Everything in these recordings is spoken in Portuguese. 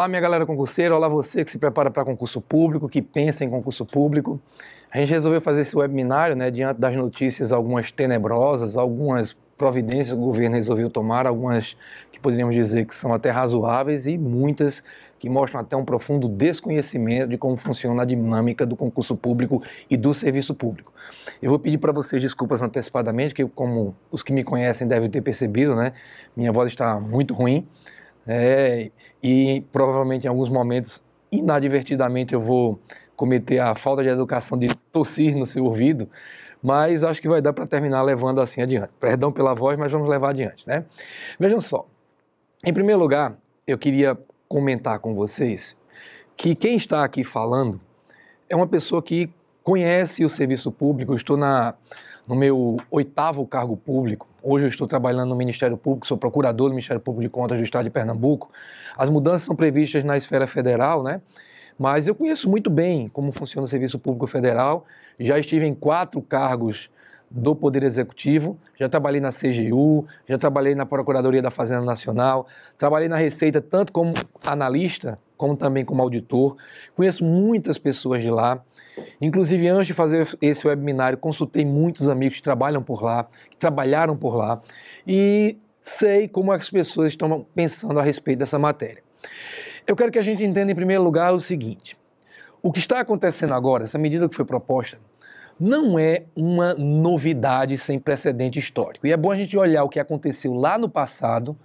Olá, minha galera concurseira, olá você que se prepara para concurso público, que pensa em concurso público. A gente resolveu fazer esse webinário, diante das notícias, algumas tenebrosas, algumas providências que o governo resolveu tomar, algumas que poderíamos dizer que são até razoáveis e muitas que mostram até um profundo desconhecimento de como funciona a dinâmica do concurso público e do serviço público. Eu vou pedir para vocês desculpas antecipadamente, que como os que me conhecem devem ter percebido, minha voz está muito ruim. E provavelmente em alguns momentos, inadvertidamente, eu vou cometer a falta de educação de tossir no seu ouvido, mas acho que vai dar para terminar levando assim adiante. Perdão pela voz, mas vamos levar adiante, Vejam só, em primeiro lugar, eu queria comentar com vocês que quem está aqui falando é uma pessoa que conhece o serviço público. Eu estou no meu 8º cargo público. Hoje eu estou trabalhando no Ministério Público, sou procurador do Ministério Público de Contas do Estado de Pernambuco. As mudanças são previstas na esfera federal, mas eu conheço muito bem como funciona o Serviço Público Federal. Já estive em 4 cargos do Poder Executivo, já trabalhei na CGU, já trabalhei na Procuradoria da Fazenda Nacional, trabalhei na Receita tanto como analista, como também como auditor. Conheço muitas pessoas de lá. Inclusive, antes de fazer esse webinário, consultei muitos amigos que trabalham por lá, que trabalharam por lá, e sei como as pessoas estão pensando a respeito dessa matéria. Eu quero que a gente entenda, em primeiro lugar, o seguinte: o que está acontecendo agora, essa medida que foi proposta, não é uma novidade sem precedente histórico. E é bom a gente olhar o que aconteceu lá no passado,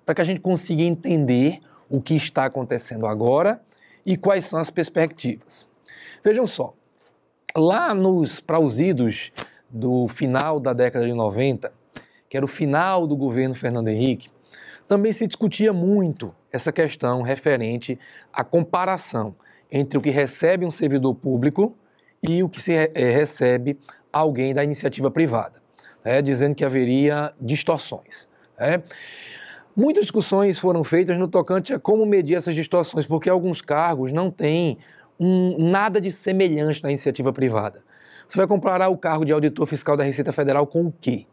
para que a gente consiga entender o que está acontecendo agora e quais são as perspectivas. Vejam só, lá nos prausidos do final da década de 90, que era o final do governo Fernando Henrique, também se discutia muito essa questão referente à comparação entre o que recebe um servidor público e o que recebe alguém da iniciativa privada, dizendo que haveria distorções. Muitas discussões foram feitas no tocante a como medir essas distorções, porque alguns cargos não têm nada de semelhante na iniciativa privada. Você vai comparar o cargo de auditor fiscal da Receita Federal com o quê?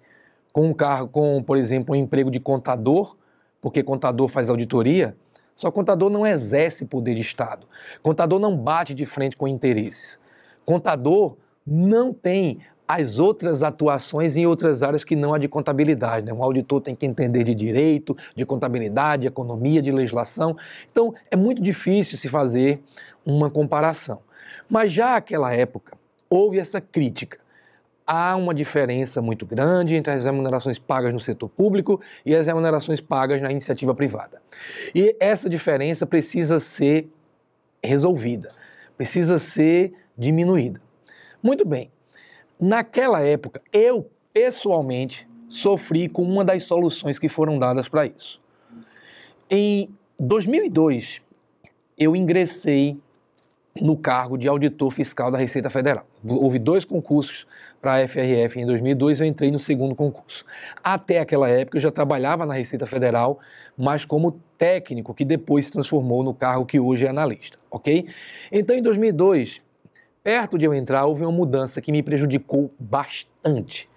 Com, por exemplo, um emprego de contador, porque contador faz auditoria. Só contador não exerce poder de Estado. Contador não bate de frente com interesses. Contador não tem as outras atuações em outras áreas que não a de contabilidade. Um auditor tem que entender de direito, de contabilidade, de economia, de legislação. Então, é muito difícil se fazer uma comparação. Mas já naquela época, houve essa crítica. Há uma diferença muito grande entre as remunerações pagas no setor público e as remunerações pagas na iniciativa privada. E essa diferença precisa ser resolvida, precisa ser diminuída. Muito bem, naquela época, eu pessoalmente sofri com uma das soluções que foram dadas para isso. Em 2002, eu ingressei no cargo de auditor fiscal da Receita Federal. Houve 2 concursos para a FRF em 2002, eu entrei no 2º concurso. Até aquela época eu já trabalhava na Receita Federal, mas como técnico, que depois se transformou no cargo que hoje é analista, ok? Então, em 2002, perto de eu entrar, houve uma mudança que me prejudicou bastante.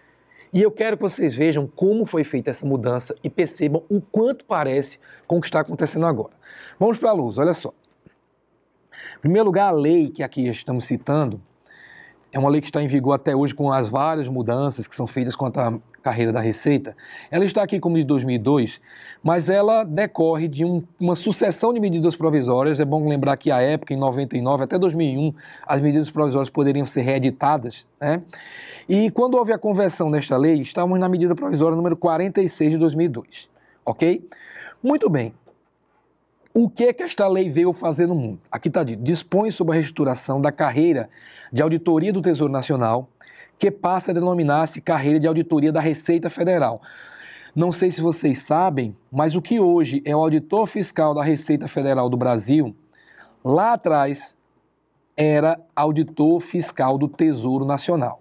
E eu quero que vocês vejam como foi feita essa mudança e percebam o quanto parece com o que está acontecendo agora. Vamos para a luz, olha só. Em primeiro lugar, a lei que aqui estamos citando é uma lei que está em vigor até hoje com as várias mudanças que são feitas quanto à carreira da Receita. Ela está aqui como de 2002, mas ela decorre de uma sucessão de medidas provisórias. É bom lembrar que à época, em 99 até 2001, as medidas provisórias poderiam ser reeditadas, E quando houve a conversão nesta lei, estávamos na medida provisória número 46 de 2002, ok? Muito bem. O que esta lei veio fazer no mundo? Aqui está dito: dispõe sobre a reestruturação da carreira de auditoria do Tesouro Nacional, que passa a denominar-se carreira de auditoria da Receita Federal. Não sei se vocês sabem, mas o que hoje é o auditor fiscal da Receita Federal do Brasil, lá atrás era auditor fiscal do Tesouro Nacional.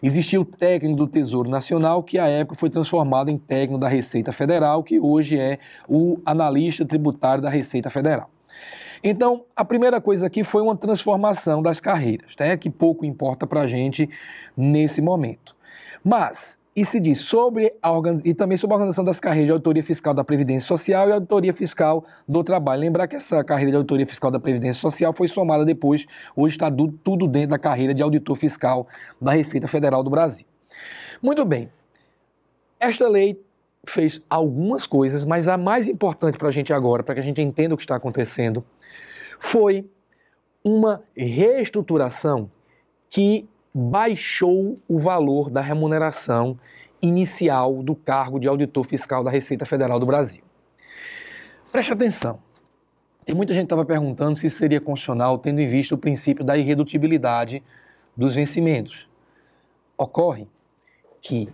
Existia o técnico do Tesouro Nacional, que à época foi transformado em técnico da Receita Federal, que hoje é o analista tributário da Receita Federal. Então, a primeira coisa aqui foi uma transformação das carreiras, que pouco importa para a gente nesse momento. Mas E se diz e também sobre a organização das carreiras de auditoria fiscal da Previdência Social e auditoria fiscal do trabalho. Lembrar que essa carreira de auditoria fiscal da Previdência Social foi somada depois, hoje está tudo dentro da carreira de auditor fiscal da Receita Federal do Brasil. Muito bem, esta lei fez algumas coisas, mas a mais importante para a gente agora, para que a gente entenda o que está acontecendo, foi uma reestruturação que baixou o valor da remuneração inicial do cargo de auditor fiscal da Receita Federal do Brasil. Preste atenção. E muita gente estava perguntando se seria constitucional, tendo em vista o princípio da irredutibilidade dos vencimentos. Ocorre que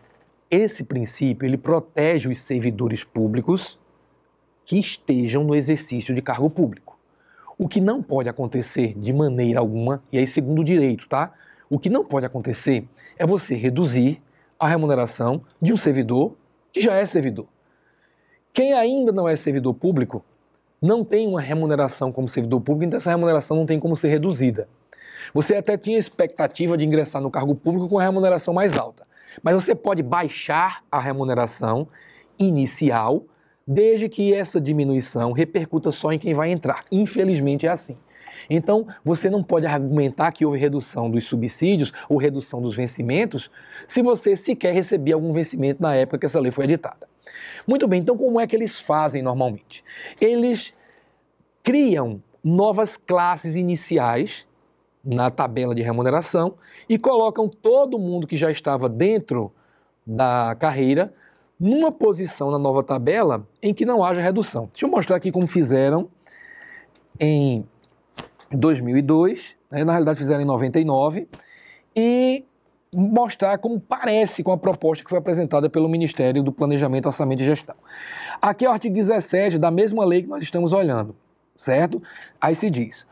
esse princípio ele protege os servidores públicos que estejam no exercício de cargo público. O que não pode acontecer de maneira alguma, e aí segundo o direito, tá? O que não pode acontecer é você reduzir a remuneração de um servidor que já é servidor. Quem ainda não é servidor público não tem uma remuneração como servidor público, então essa remuneração não tem como ser reduzida. Você até tinha expectativa de ingressar no cargo público com a remuneração mais alta, mas você pode baixar a remuneração inicial desde que essa diminuição repercuta só em quem vai entrar. Infelizmente é assim. Então, você não pode argumentar que houve redução dos subsídios ou redução dos vencimentos se você sequer recebia algum vencimento na época que essa lei foi editada. Muito bem, então como é que eles fazem normalmente? Eles criam novas classes iniciais na tabela de remuneração e colocam todo mundo que já estava dentro da carreira numa posição na nova tabela em que não haja redução. Deixa eu mostrar aqui como fizeram em 2002, na realidade fizeram em 99, e mostrar como parece com a proposta que foi apresentada pelo Ministério do Planejamento, Orçamento e Gestão. Aqui é o artigo 17 da mesma lei que nós estamos olhando, certo? Aí se diz: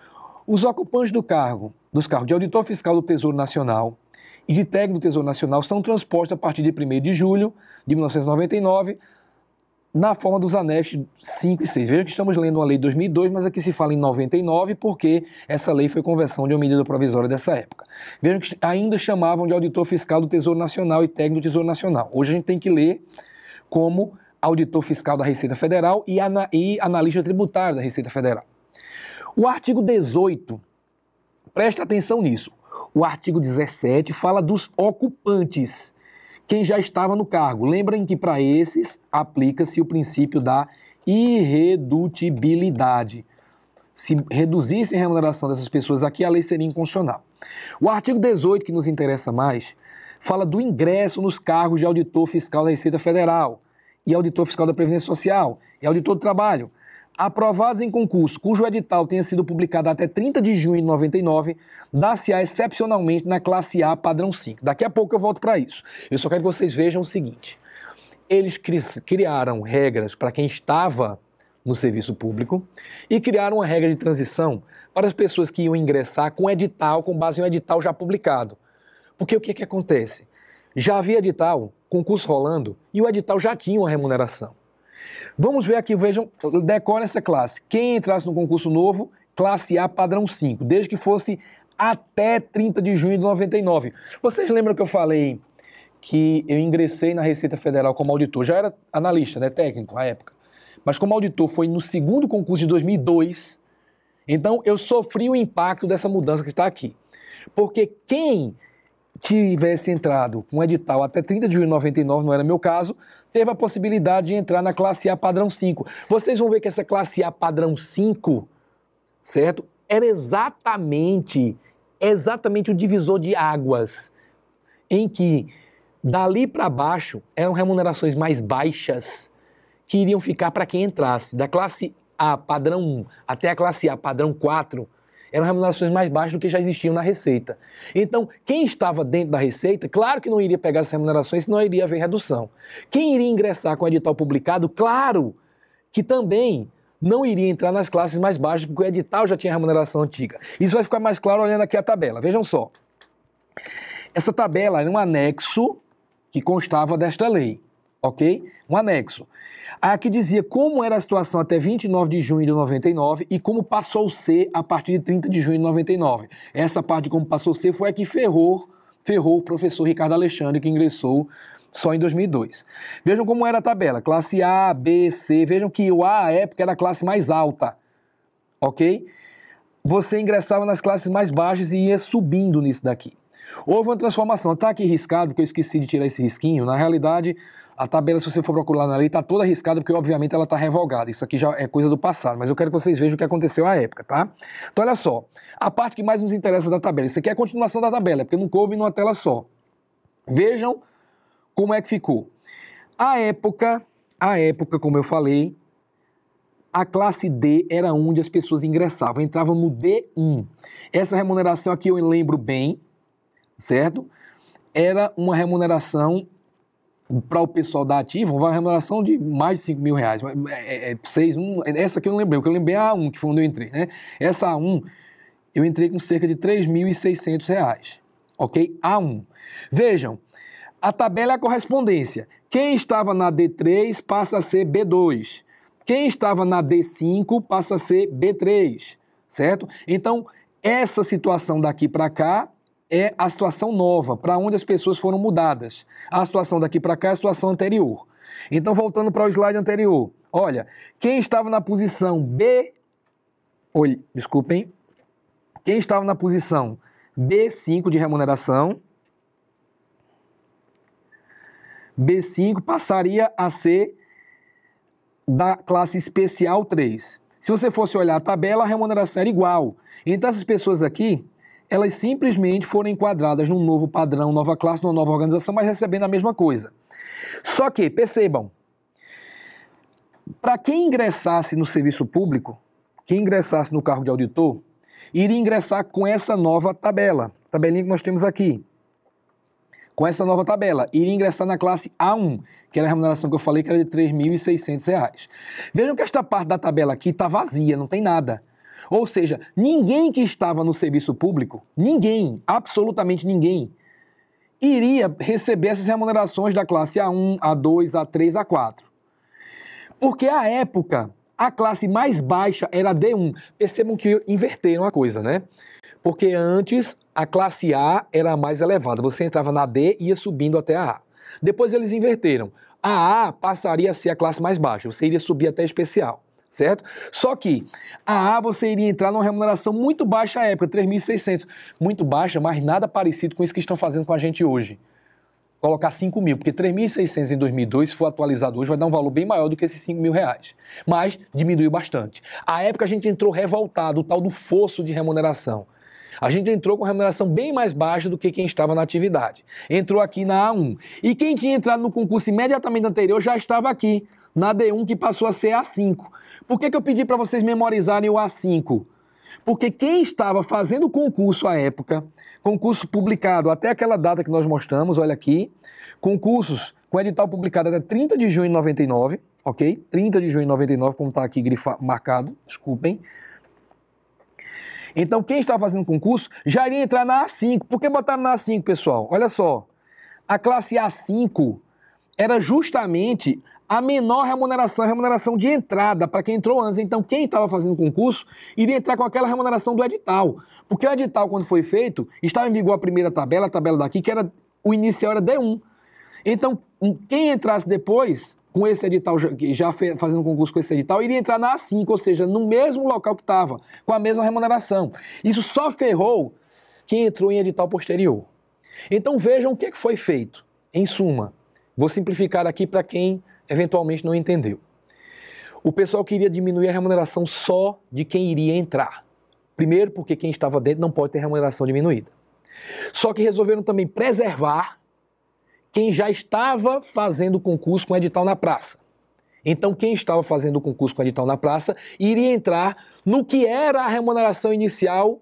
os ocupantes dos cargos de auditor fiscal do Tesouro Nacional e de técnico do Tesouro Nacional são transpostos a partir de 1º de julho de 1999 na forma dos anexos 5 e 6. Veja que estamos lendo uma lei de 2002, mas aqui se fala em 99 porque essa lei foi conversão de uma medida provisória dessa época. Vejam que ainda chamavam de auditor fiscal do Tesouro Nacional e técnico do Tesouro Nacional. Hoje a gente tem que ler como auditor fiscal da Receita Federal e analista tributário da Receita Federal. O artigo 18, presta atenção nisso, o artigo 17 fala dos ocupantes, quem já estava no cargo. Lembrem que para esses aplica-se o princípio da irredutibilidade. Se reduzisse a remuneração dessas pessoas aqui, a lei seria inconstitucional. O artigo 18, que nos interessa mais, fala do ingresso nos cargos de auditor fiscal da Receita Federal e auditor fiscal da Previdência Social e auditor do Trabalho, aprovados em concurso, cujo edital tenha sido publicado até 30 de junho de 99, dá-se-á excepcionalmente na classe A padrão 5. Daqui a pouco eu volto para isso. Eu só quero que vocês vejam o seguinte: eles criaram regras para quem estava no serviço público e criaram uma regra de transição para as pessoas que iam ingressar com edital, com base em um edital já publicado. Porque o que acontece? Já havia edital, concurso rolando, e o edital já tinha uma remuneração. Vamos ver aqui, vejam, decora essa classe. Quem entrasse no concurso novo, classe A padrão 5, desde que fosse até 30 de junho de 99. Vocês lembram que eu falei que eu ingressei na Receita Federal como auditor? Já era analista, né, técnico na época. Mas como auditor foi no segundo concurso de 2002, então eu sofri o impacto dessa mudança que está aqui. Porque quem tivesse entrado com edital até 30 de junho de 99, não era meu caso, teve a possibilidade de entrar na classe A padrão 5. Vocês vão ver que essa classe A padrão 5, certo? Era exatamente o divisor de águas, em que dali para baixo eram remunerações mais baixas que iriam ficar para quem entrasse. Da classe A padrão 1 até a classe A padrão 4, eram remunerações mais baixas do que já existiam na Receita. Então, quem estava dentro da Receita, claro que não iria pegar essas remunerações, senão iria haver redução. Quem iria ingressar com o edital publicado, claro que também não iria entrar nas classes mais baixas, porque o edital já tinha remuneração antiga. Isso vai ficar mais claro olhando aqui a tabela. Vejam só. Essa tabela era um anexo que constava desta lei, ok? Um anexo. Aqui dizia como era a situação até 29 de junho de 99 e como passou a ser a partir de 30 de junho de 99. Essa parte de como passou a ser foi a que ferrou o professor Ricardo Alexandre, que ingressou Só em 2002. Vejam como era a tabela. Classe A, B, C. Vejam que o A, à época, era a classe mais alta. Ok? Você ingressava nas classes mais baixas e ia subindo nisso daqui. Houve uma transformação. Está aqui riscado, porque eu esqueci de tirar esse risquinho. Na realidade, a tabela, se você for procurar na lei, está toda riscada, porque obviamente ela está revogada. Isso aqui já é coisa do passado, mas eu quero que vocês vejam o que aconteceu à época, tá? Então, olha só. A parte que mais nos interessa da tabela. Isso aqui é a continuação da tabela, porque não coube numa tela só. Vejam como é que ficou. A época, como eu falei, a classe D era onde as pessoas ingressavam, entravam no D1. Essa remuneração aqui eu lembro bem, certo? Era uma remuneração para o pessoal da Ativa, uma remuneração de mais de R$5.000. Essa aqui eu não lembrei, porque eu lembrei a A1, que foi onde eu entrei, né? Essa A1, eu entrei com cerca de R$3.600, ok? A1. Vejam, a tabela é a correspondência. Quem estava na D3 passa a ser B2. Quem estava na D5 passa a ser B3, certo? Então, essa situação daqui para cá é a situação nova, para onde as pessoas foram mudadas. A situação daqui para cá é a situação anterior. Então, voltando para o slide anterior, olha, quem estava na posição quem estava na posição B5 de remuneração, B5 passaria a ser da classe especial 3. Se você fosse olhar a tabela, a remuneração era igual. Então, essas pessoas aqui, elas simplesmente foram enquadradas num novo padrão, nova classe, numa nova organização, mas recebendo a mesma coisa. Só que, percebam, para quem ingressasse no serviço público, quem ingressasse no cargo de auditor, iria ingressar com essa nova tabela, tabelinha que nós temos aqui. Com essa nova tabela, iria ingressar na classe A1, que era a remuneração que eu falei que era de R$3.600. Vejam que esta parte da tabela aqui está vazia, não tem nada. Ou seja, ninguém que estava no serviço público, ninguém, absolutamente ninguém, iria receber essas remunerações da classe A1, A2, A3, A4. Porque à época, a classe mais baixa era a D1. Percebam que inverteram a coisa, né? Porque antes a classe A era a mais elevada. Você entrava na D e ia subindo até a A. Depois eles inverteram. A A passaria a ser a classe mais baixa. Você iria subir até a especial, certo? Só que a A você iria entrar numa remuneração muito baixa à época, 3.600. Muito baixa, mas nada parecido com isso que estão fazendo com a gente hoje. Colocar 5 mil, porque 3.600 em 2002, se for atualizado hoje, vai dar um valor bem maior do que esses 5 mil reais. Mas diminuiu bastante. À época a gente entrou revoltado, o tal do fosso de remuneração. A gente entrou com remuneração bem mais baixa do que quem estava na atividade. Entrou aqui na A1. E quem tinha entrado no concurso imediatamente anterior já estava aqui, na D1, que passou a ser A5. Por que eu pedi para vocês memorizarem o A5? Porque quem estava fazendo o concurso à época, concurso publicado até aquela data que nós mostramos, olha aqui, concursos com edital publicado até 30 de junho de 99, ok? 30 de junho de 99, como está aqui marcado, desculpem. Então, quem estava fazendo concurso já iria entrar na A5. Por que botaram na A5, pessoal? Olha só, a classe A5 era justamente a menor remuneração, a remuneração de entrada para quem entrou antes. Então, quem estava fazendo concurso iria entrar com aquela remuneração do edital. Porque o edital, quando foi feito, estava em vigor a primeira tabela, a tabela daqui, que era o inicial era D1. Então, quem entrasse depois, com esse edital, já fazendo concurso com esse edital, iria entrar na A5, ou seja, no mesmo local que estava, com a mesma remuneração. Isso só ferrou quem entrou em edital posterior. Então, vejam o que foi feito. Em suma, vou simplificar aqui para quem eventualmente não entendeu. O pessoal queria diminuir a remuneração só de quem iria entrar. Primeiro, porque quem estava dentro não pode ter remuneração diminuída. Só que resolveram também preservar quem já estava fazendo o concurso com edital na praça. Então, quem estava fazendo o concurso com edital na praça iria entrar no que era a remuneração inicial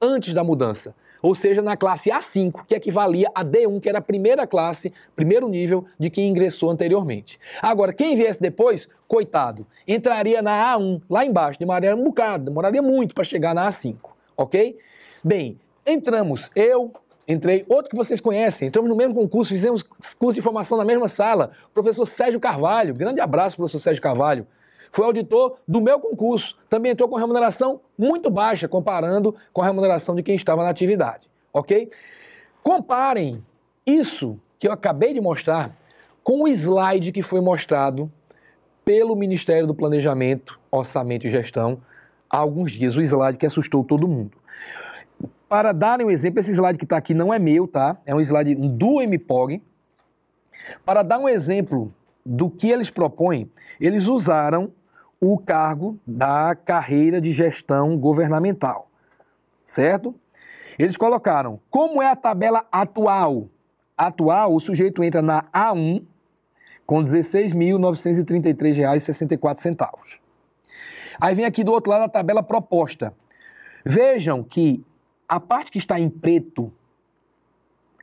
antes da mudança. Ou seja, na classe A5, que equivalia a D1, que era a primeira classe, primeiro nível de quem ingressou anteriormente. Agora, quem viesse depois, coitado, entraria na A1, lá embaixo, demoraria um bocado, demoraria muito para chegar na A5, ok? Bem, entrei, outro que vocês conhecem, entramos no mesmo concurso, fizemos curso de formação na mesma sala, o professor Sérgio Carvalho, grande abraço, professor Sérgio Carvalho, foi auditor do meu concurso, também entrou com remuneração muito baixa, comparando com a remuneração de quem estava na atividade, ok? Comparem isso que eu acabei de mostrar com o slide que foi mostrado pelo Ministério do Planejamento, Orçamento e Gestão há alguns dias, o slide que assustou todo mundo. Para darem um exemplo, esse slide que está aqui não é meu, tá? É um slide do MPOG. Para dar um exemplo do que eles propõem, eles usaram o cargo da carreira de gestão governamental, certo? Eles colocaram, como é a tabela atual? Atual, o sujeito entra na A1 com R$ 16.933,64. Aí vem aqui do outro lado a tabela proposta. Vejam que a parte que está em preto,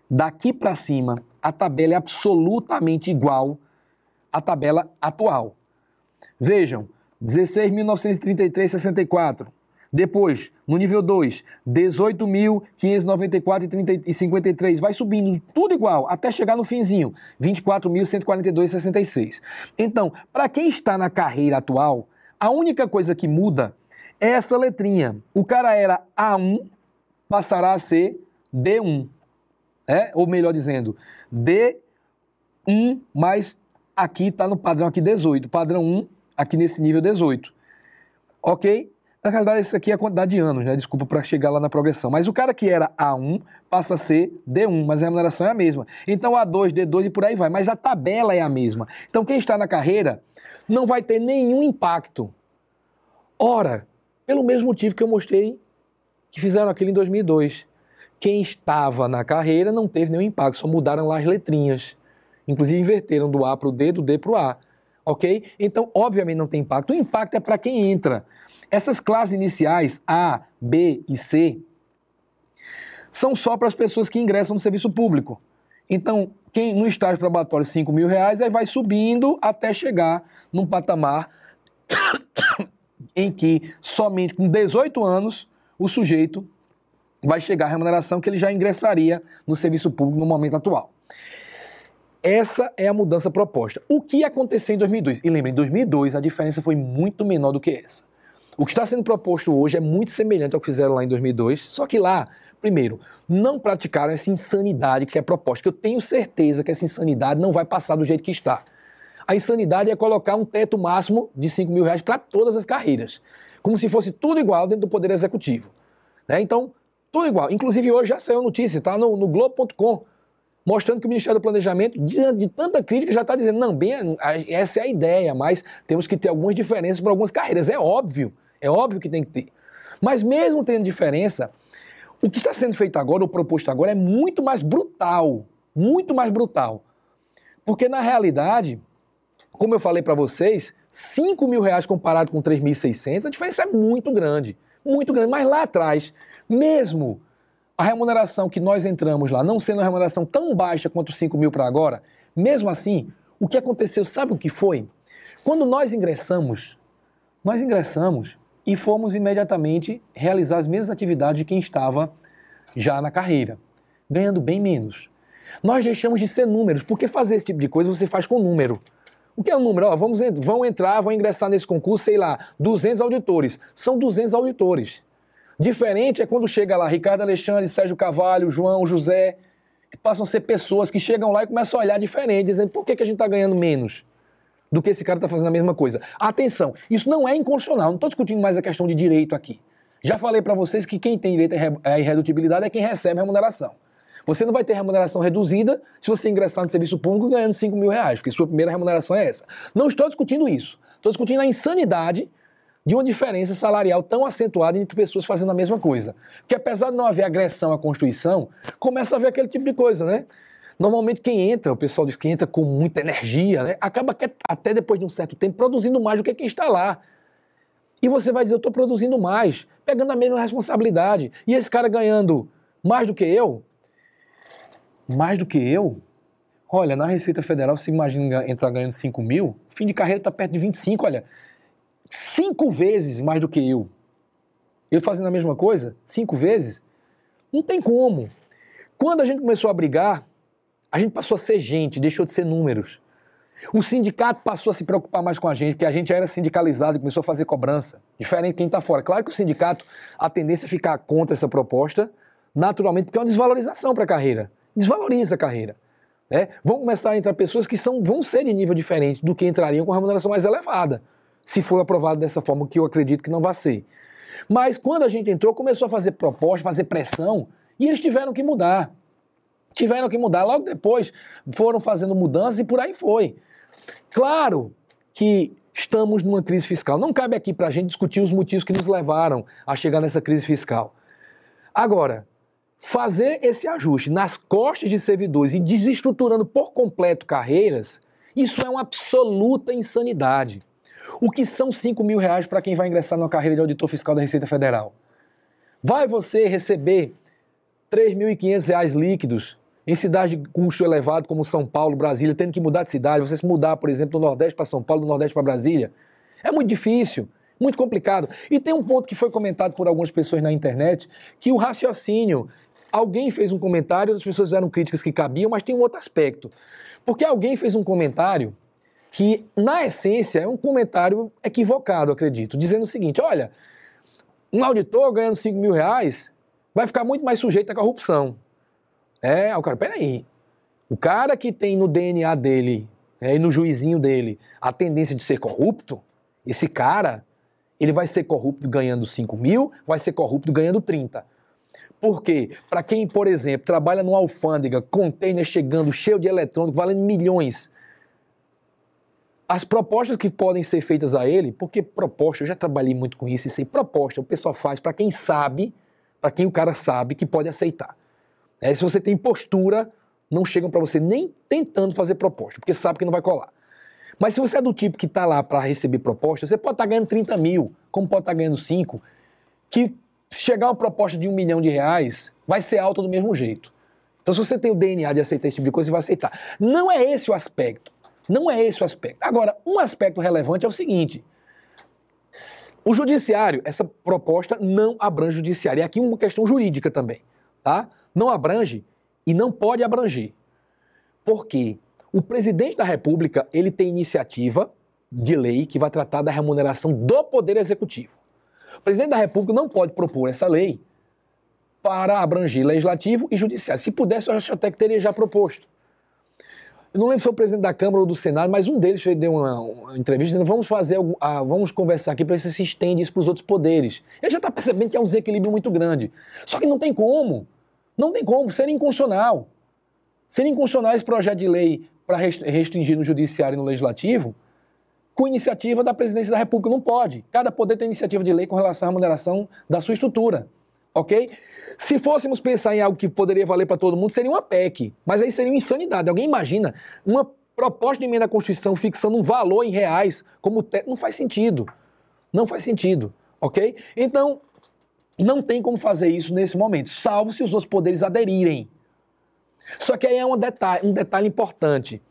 daqui para cima, a tabela é absolutamente igual à tabela atual. Vejam, 16.933,64. Depois, no nível 2, 18.594,53. Vai subindo, tudo igual, até chegar no finzinho, 24.142,66. Então, para quem está na carreira atual, a única coisa que muda é essa letrinha. O cara era A1, passará a ser D1. Ou melhor dizendo, D1, mas aqui está no padrão aqui 18. Padrão 1, aqui nesse nível 18. Ok? Na realidade, isso aqui é a quantidade de anos, né? Desculpa para chegar lá na progressão. Mas o cara que era A1 passa a ser D1, mas a remuneração é a mesma. Então A2, D2 e por aí vai. Mas a tabela é a mesma. Então quem está na carreira não vai ter nenhum impacto. Ora, pelo mesmo motivo que eu mostrei que fizeram aquilo em 2002. Quem estava na carreira não teve nenhum impacto, só mudaram lá as letrinhas. Inclusive inverteram do A para o D, do D para o A. Ok? Então, obviamente não tem impacto. O impacto é para quem entra. Essas classes iniciais, A, B e C, são só para as pessoas que ingressam no serviço público. Então, quem no estágio probatório R$5.000, aí vai subindo até chegar num patamar em que somente com 18 anos o sujeito vai chegar à remuneração que ele já ingressaria no serviço público no momento atual. Essa é a mudança proposta. O que aconteceu em 2002? E lembrem, em 2002 a diferença foi muito menor do que essa. O que está sendo proposto hoje é muito semelhante ao que fizeram lá em 2002, só que lá, primeiro, não praticaram essa insanidade que é proposta, que eu tenho certeza que essa insanidade não vai passar do jeito que está. A insanidade é colocar um teto máximo de R$5.000 para todas as carreiras, como se fosse tudo igual dentro do Poder Executivo. Né? Então, tudo igual. Inclusive hoje já saiu a notícia, está no Globo.com, mostrando que o Ministério do Planejamento, diante de tanta crítica, já está dizendo, não, bem, essa é a ideia, mas temos que ter algumas diferenças para algumas carreiras. É óbvio que tem que ter. Mas mesmo tendo diferença, o que está sendo feito agora, ou proposto agora, é muito mais brutal. Muito mais brutal. Porque, na realidade, como eu falei para vocês, R$5.000 comparado com 3.600, a diferença é muito grande. Muito grande. Mas lá atrás, mesmo a remuneração que nós entramos lá, não sendo uma remuneração tão baixa quanto 5.000 para agora, mesmo assim, o que aconteceu, sabe o que foi? Quando nós ingressamos e fomos imediatamente realizar as mesmas atividades de quem estava já na carreira, ganhando bem menos. Nós deixamos de ser números, porque fazer esse tipo de coisa você faz com número. O que é um número? Ó, vão ingressar nesse concurso, sei lá, 200 auditores. São 200 auditores. Diferente é quando chega lá Ricardo Alexandre, Sérgio Carvalho, João, José, que passam a ser pessoas que chegam lá e começam a olhar diferente, dizendo por que a gente está ganhando menos do que esse cara está fazendo a mesma coisa. Atenção, isso não é inconstitucional, não estou discutindo mais a questão de direito aqui. Já falei para vocês que quem tem direito à irredutibilidade é quem recebe remuneração. Você não vai ter remuneração reduzida se você ingressar no serviço público ganhando R$5.000, porque sua primeira remuneração é essa. Não estou discutindo isso, estou discutindo a insanidade de uma diferença salarial tão acentuada entre pessoas fazendo a mesma coisa. Porque apesar de não haver agressão à Constituição, começa a haver aquele tipo de coisa, né? Normalmente quem entra, o pessoal diz que entra com muita energia, né? Acaba até depois de um certo tempo produzindo mais do que quem está lá. E você vai dizer, eu estou produzindo mais, pegando a mesma responsabilidade. E esse cara ganhando mais do que eu? Mais do que eu? Olha, na Receita Federal, você imagina entrar ganhando 5.000, fim de carreira está perto de 25, olha, 5 vezes mais do que eu. Eu fazendo a mesma coisa, 5 vezes, não tem como. Quando a gente começou a brigar, a gente passou a ser gente, deixou de ser números. O sindicato passou a se preocupar mais com a gente, porque a gente já era sindicalizado e começou a fazer cobrança. Diferente de quem está fora. Claro que o sindicato, a tendência é ficar contra essa proposta, naturalmente, porque é uma desvalorização para a carreira. Desvaloriza a carreira. né? Vão começar a entrar pessoas que vão ser de nível diferente do que entrariam com a remuneração mais elevada, se for aprovado dessa forma, que eu acredito que não vai ser. Mas quando a gente entrou, começou a fazer proposta, fazer pressão, e eles tiveram que mudar. Tiveram que mudar. Logo depois foram fazendo mudanças e por aí foi. Claro que estamos numa crise fiscal. Não cabe aqui para a gente discutir os motivos que nos levaram a chegar nessa crise fiscal. Agora, fazer esse ajuste nas costas de servidores e desestruturando por completo carreiras, isso é uma absoluta insanidade. O que são R$5.000 para quem vai ingressar numa carreira de auditor fiscal da Receita Federal? Vai você receber R$3.500 líquidos em cidades de custo elevado como São Paulo, Brasília, tendo que mudar de cidade, você se mudar, por exemplo, do Nordeste para São Paulo, do Nordeste para Brasília? É muito difícil, muito complicado. E tem um ponto que foi comentado por algumas pessoas na internet, que o raciocínio, alguém fez um comentário, as pessoas fizeram críticas que cabiam, mas tem um outro aspecto. Porque alguém fez um comentário que, na essência, é um comentário equivocado, acredito, dizendo o seguinte: olha, um auditor ganhando R$5.000 vai ficar muito mais sujeito à corrupção. O cara, peraí, o cara que tem no DNA dele, e no juizinho dele, a tendência de ser corrupto, esse cara, ele vai ser corrupto ganhando 5.000, vai ser corrupto ganhando 30. Por quê? Para quem, por exemplo, trabalha numa alfândega, container chegando, cheio de eletrônico, valendo milhões, as propostas que podem ser feitas a ele, porque proposta, eu já trabalhei muito com isso, proposta o pessoal faz para quem sabe, para quem o cara sabe que pode aceitar. Se você tem postura, não chegam para você nem tentando fazer proposta, porque sabe que não vai colar. Mas se você é do tipo que está lá para receber proposta, você pode estar ganhando 30 mil, como pode estar ganhando 5, que se chegar uma proposta de R$1 milhão, vai ser alta do mesmo jeito. Então, se você tem o DNA de aceitar esse tipo de coisa, você vai aceitar. Não é esse o aspecto. Não é esse o aspecto. Agora, um aspecto relevante é o seguinte: o judiciário, essa proposta não abrange o judiciário. E aqui uma questão jurídica também, tá? Não abrange e não pode abranger. Por quê? O presidente da República, ele tem iniciativa de lei que vai tratar da remuneração do Poder Executivo. O presidente da República não pode propor essa lei para abranger legislativo e judiciário. Se pudesse, eu acho até que teria já proposto. Eu não lembro se foi o presidente da Câmara ou do Senado, mas um deles deu uma entrevista dizendo: vamos conversar aqui para ver se se estende isso para os outros poderes. Ele já está percebendo que é um desequilíbrio muito grande. Só que não tem como. Não tem como, seria inconstitucional. Seria inconstitucional esse projeto de lei para restringir no judiciário e no legislativo com iniciativa da presidência da República. Não pode. Cada poder tem iniciativa de lei com relação à remuneração da sua estrutura. Ok? Se fôssemos pensar em algo que poderia valer para todo mundo, seria uma PEC. Mas aí seria uma insanidade. Alguém imagina uma proposta de emenda à Constituição fixando um valor em reais como teto? Não faz sentido. Não faz sentido. Ok? Então, não tem como fazer isso nesse momento, salvo se os outros poderes aderirem. Só que aí é um detalhe importante.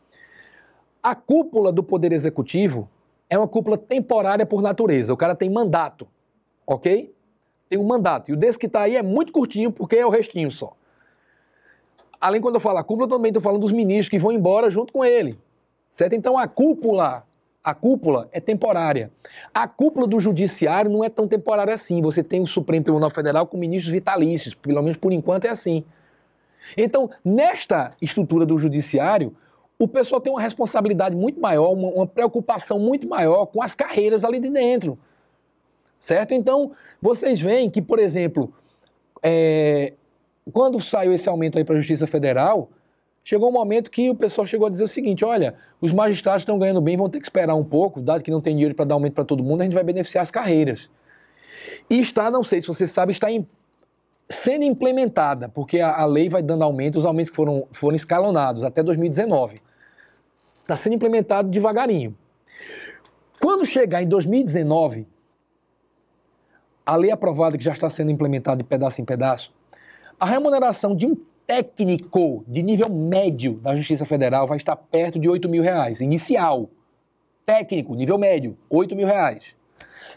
A cúpula do Poder Executivo é uma cúpula temporária por natureza. O cara tem mandato, ok? Tem um mandato. E o desse que está aí é muito curtinho, porque é o restinho só. Além, quando eu falo a cúpula, eu também estou falando dos ministros que vão embora junto com ele. Certo? Então a cúpula é temporária. A cúpula do judiciário não é tão temporária assim. Você tem o Supremo Tribunal Federal com ministros vitalícios, pelo menos por enquanto é assim. Então, nesta estrutura do judiciário, o pessoal tem uma responsabilidade muito maior, uma preocupação muito maior com as carreiras ali de dentro. Certo? Então, vocês veem que, por exemplo, quando saiu esse aumento aí para a Justiça Federal, chegou um momento que o pessoal chegou a dizer o seguinte: olha, os magistrados estão ganhando bem, vão ter que esperar um pouco, dado que não tem dinheiro para dar aumento para todo mundo, a gente vai beneficiar as carreiras. E não sei se você sabe, está sendo implementada, porque a lei vai dando aumento, os aumentos que foram escalonados até 2019. Está sendo implementado devagarinho. Quando chegar em 2019, a lei aprovada que já está sendo implementada de pedaço em pedaço, a remuneração de um técnico de nível médio da Justiça Federal vai estar perto de R$8.000. Inicial. Técnico, nível médio, R$8.000.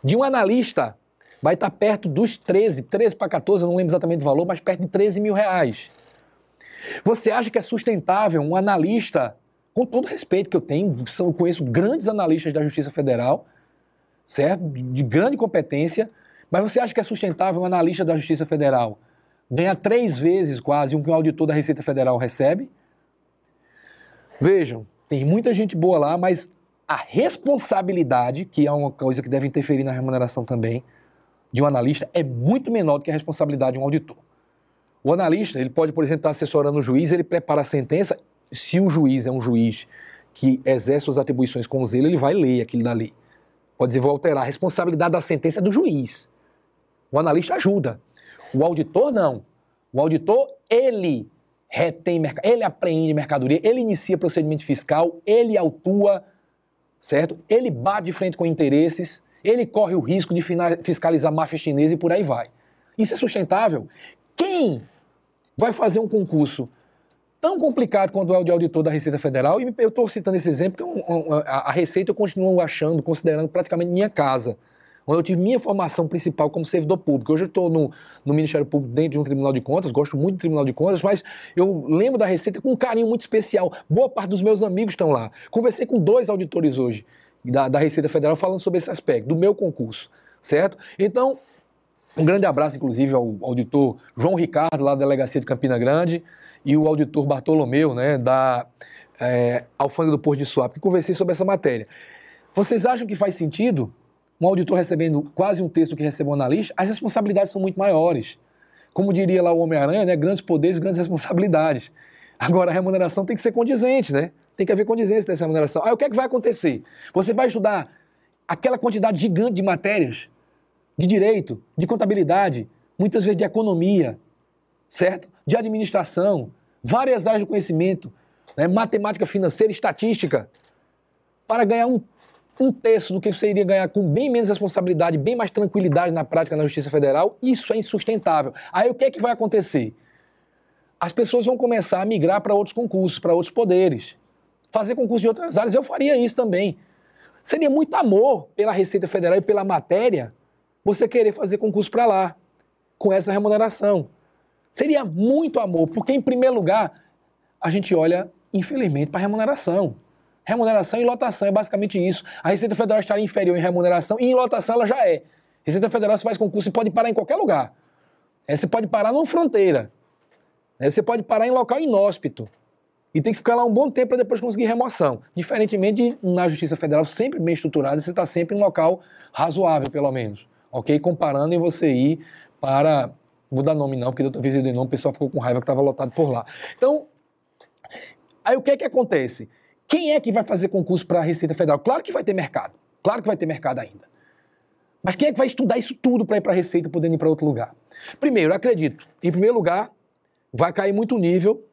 De um analista, vai estar perto dos 13 para 14, eu não lembro exatamente o valor, mas perto de R$13.000. Você acha que é sustentável um analista, com todo o respeito que eu tenho, eu conheço grandes analistas da Justiça Federal, certo? De grande competência, mas você acha que é sustentável um analista da Justiça Federal ganhar 3 vezes quase o que um auditor da Receita Federal recebe? Vejam, tem muita gente boa lá, mas a responsabilidade, que é uma coisa que deve interferir na remuneração também, de um analista, é muito menor do que a responsabilidade de um auditor. O analista, ele pode, por exemplo, estar assessorando o juiz, ele prepara a sentença, se o juiz é um juiz que exerce suas atribuições com zelo, ele vai ler aquilo dali. Pode dizer, vou alterar. A responsabilidade da sentença é do juiz. O analista ajuda. O auditor, não. O auditor, ele retém, ele apreende mercadoria, ele inicia procedimento fiscal, ele autua, certo? Ele bate de frente com interesses, ele corre o risco de fiscalizar máfia chinesa e por aí vai. Isso é sustentável? Quem vai fazer um concurso tão complicado quanto é o de auditor da Receita Federal? E eu estou citando esse exemplo porque a Receita eu continuo achando, considerando praticamente minha casa, onde eu tive minha formação principal como servidor público. Hoje eu estou no Ministério Público dentro de um Tribunal de Contas, gosto muito do Tribunal de Contas, mas eu lembro da Receita com um carinho muito especial. Boa parte dos meus amigos estão lá. Conversei com 2 auditores hoje da Receita Federal falando sobre esse aspecto, do meu concurso, certo? Então, um grande abraço, inclusive, ao auditor João Ricardo, lá da Delegacia de Campina Grande, e o auditor Bartolomeu, né, da Alfândega do Porto de Suape, que conversei sobre essa matéria. Vocês acham que faz sentido um auditor recebendo quase um terço do que recebe um analista? As responsabilidades são muito maiores. Como diria lá o Homem-Aranha, né, grandes poderes, grandes responsabilidades. Agora, a remuneração tem que ser condizente, né? Tem que haver condizência dessa remuneração. Aí o que é que vai acontecer? Você vai estudar aquela quantidade gigante de matérias, de direito, de contabilidade, muitas vezes de economia, certo? De administração, várias áreas de conhecimento, né? Matemática financeira, estatística, para ganhar um terço do que você iria ganhar com bem menos responsabilidade, bem mais tranquilidade na prática na Justiça Federal. Isso é insustentável. Aí o que é que vai acontecer? As pessoas vão começar a migrar para outros concursos, para outros poderes, fazer concurso de outras áreas. Eu faria isso também. Seria muito amor pela Receita Federal e pela matéria você querer fazer concurso para lá, com essa remuneração. Seria muito amor, porque, em primeiro lugar, a gente olha, infelizmente, para a remuneração. Remuneração e lotação é basicamente isso. A Receita Federal estaria inferior em remuneração e em lotação ela já é. A Receita Federal, você faz concurso e pode parar em qualquer lugar. Você pode parar numa fronteira. Você pode parar em local inóspito. E tem que ficar lá um bom tempo para depois conseguir remoção. Diferentemente de, na Justiça Federal, sempre bem estruturada, você está sempre em um local razoável, pelo menos. Ok? Comparando em você ir para... Vou dar nome não, porque da outra vez eu dei nome, o pessoal ficou com raiva que estava lotado por lá. Então, aí o que é que acontece? Quem é que vai fazer concurso para a Receita Federal? Claro que vai ter mercado. Claro que vai ter mercado ainda. Mas quem é que vai estudar isso tudo para ir para a Receita, podendo ir para outro lugar? Primeiro, eu acredito, em primeiro lugar, vai cair muito o nível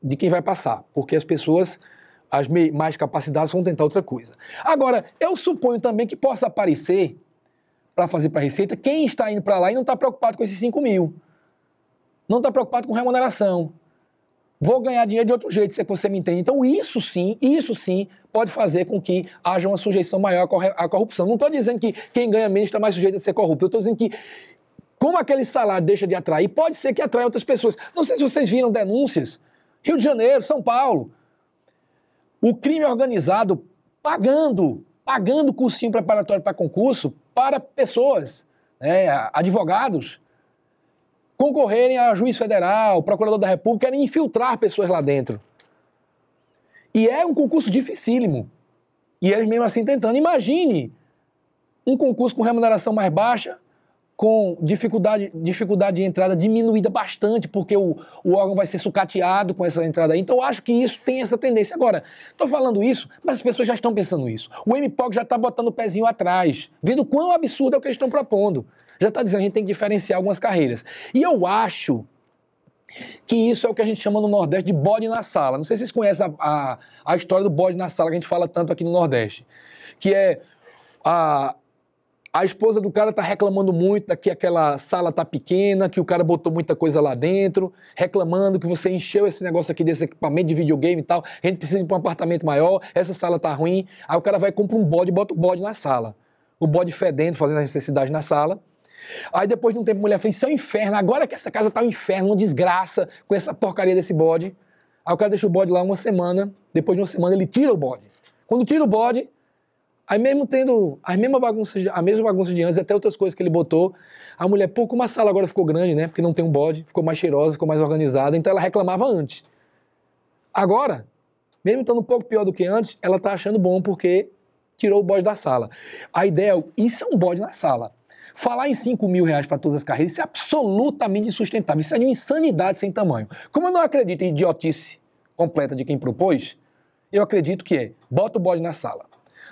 de quem vai passar, porque as pessoas, as mais capacitadas, vão tentar outra coisa. Agora, eu suponho também que possa aparecer, para fazer para a Receita, quem está indo para lá e não está preocupado com esses 5 mil. Não está preocupado com remuneração. Vou ganhar dinheiro de outro jeito, se é que você me entende. Então, isso sim, pode fazer com que haja uma sujeição maior à corrupção. Não estou dizendo que quem ganha menos está mais sujeito a ser corrupto. Eu estou dizendo que, como aquele salário deixa de atrair, pode ser que atraia outras pessoas. Não sei se vocês viram denúncias. Rio de Janeiro, São Paulo. O crime organizado pagando cursinho preparatório para concurso para pessoas, advogados, concorrerem a juiz federal, procurador da República, querem infiltrar pessoas lá dentro. E é um concurso dificílimo. E eles mesmo assim tentando. Imagine um concurso com remuneração mais baixa, com dificuldade de entrada diminuída bastante, porque o órgão vai ser sucateado com essa entrada aí. Então eu acho que isso tem essa tendência. Agora, estou falando isso, mas as pessoas já estão pensando isso. O MPOC já está botando o pezinho atrás, vendo quão absurdo é o que eles estão propondo. Já está dizendo que a gente tem que diferenciar algumas carreiras. E eu acho que isso é o que a gente chama no Nordeste de bode na sala. Não sei se vocês conhecem a história do bode na sala que a gente fala tanto aqui no Nordeste, que é a esposa do cara tá reclamando muito que aquela sala tá pequena, que o cara botou muita coisa lá dentro, reclamando que você encheu esse negócio aqui desse equipamento de videogame e tal, a gente precisa ir para um apartamento maior, essa sala tá ruim. Aí o cara vai comprar um bode e bota o bode na sala. O bode fedendo, fazendo as necessidades na sala. Aí depois de um tempo a mulher fez, isso é um inferno, agora que essa casa tá um inferno, uma desgraça com essa porcaria desse bode. Aí o cara deixa o bode lá uma semana, depois de uma semana ele tira o bode. Quando tira o bode, aí mesmo tendo a mesma bagunça de antes, até outras coisas que ele botou, a mulher, pô, como a sala agora ficou grande, né? Porque não tem um bode, ficou mais cheirosa, ficou mais organizada, então ela reclamava antes. Agora, mesmo estando um pouco pior do que antes, ela está achando bom porque tirou o bode da sala. A ideia, isso é um bode na sala. Falar em 5 mil reais para todas as carreiras, isso é absolutamente insustentável. Isso é de uma insanidade sem tamanho. Como eu não acredito em idiotice completa de quem propôs, eu acredito que bota o bode na sala.